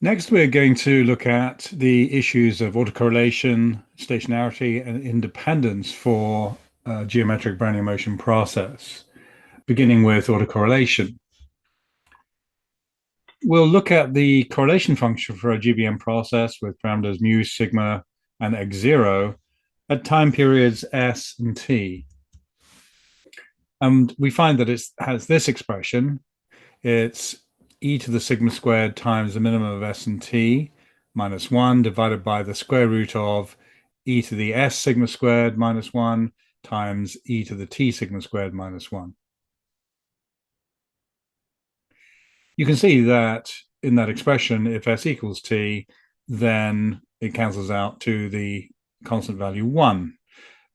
Next, we're going to look at the issues of autocorrelation, stationarity, and independence for a geometric Brownian motion process, beginning with autocorrelation. We'll look at the correlation function for a GBM process with parameters mu, sigma, and x0 at time periods s and t. And we find that it has this expression. It's e to the sigma squared times the minimum of s and t minus 1 divided by the square root of e to the s sigma squared minus 1 times e to the t sigma squared minus 1. You can see that in that expression, if s equals t, then it cancels out to the constant value 1.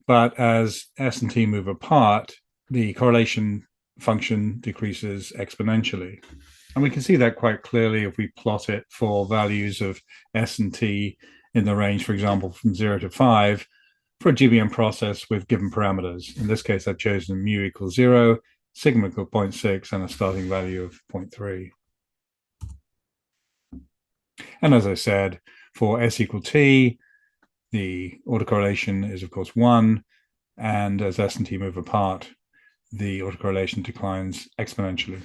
But as s and t move apart, the correlation function decreases exponentially. And we can see that quite clearly if we plot it for values of s and t in the range, for example, from 0 to 5 for a GBM process with given parameters. In this case, I've chosen mu equals 0, sigma equals 0.6, and a starting value of 0.3. And as I said, for s equal t, the autocorrelation is, of course, 1. And as s and t move apart, the autocorrelation declines exponentially.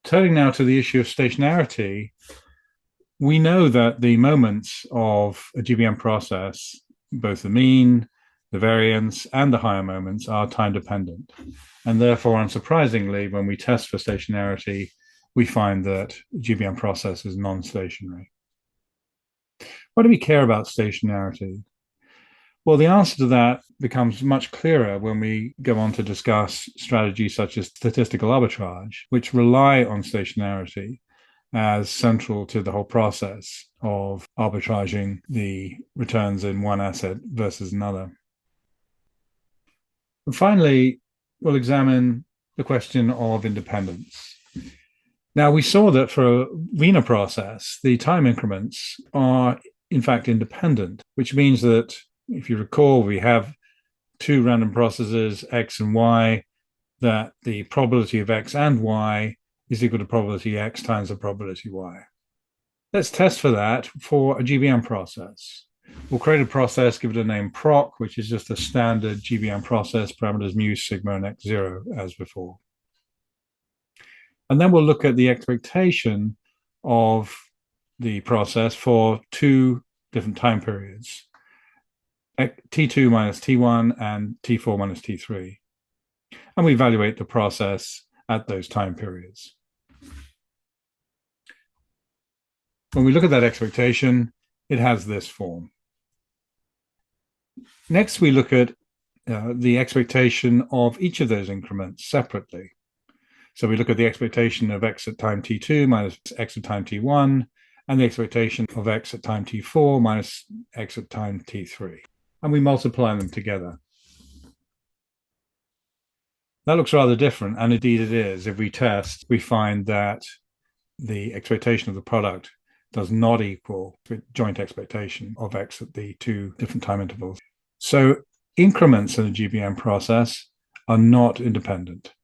Turning now to the issue of stationarity, we know that the moments of a GBM process, both the mean, the variance, and the higher moments, are time dependent. And therefore, unsurprisingly, when we test for stationarity, we find that GBM process is non-stationary. Why do we care about stationarity? Well, the answer to that becomes much clearer when we go on to discuss strategies such as statistical arbitrage, which rely on stationarity as central to the whole process of arbitraging the returns in one asset versus another. And finally, we'll examine the question of independence. Now, we saw that for a Wiener process, the time increments are in fact independent, which means that if you recall, we have two random processes, x and y, that the probability of x and y is equal to probability x times the probability y. Let's test for that for a GBM process. We'll create a process, give it a name proc, which is just a standard GBM process, parameters mu, sigma, and x0 as before. And then we'll look at the expectation of the process for two different time periods. T2 minus T1 and T4 minus T3. And we evaluate the process at those time periods. When we look at that expectation, it has this form. Next, we look at the expectation of each of those increments separately. So we look at the expectation of x at time T2 minus x at time T1, and the expectation of x at time T4 minus x at time T3. And we multiply them together. That looks rather different, and indeed it is. If we test, we find that the expectation of the product does not equal the joint expectation of x at the two different time intervals. So increments in a GBM process are not independent.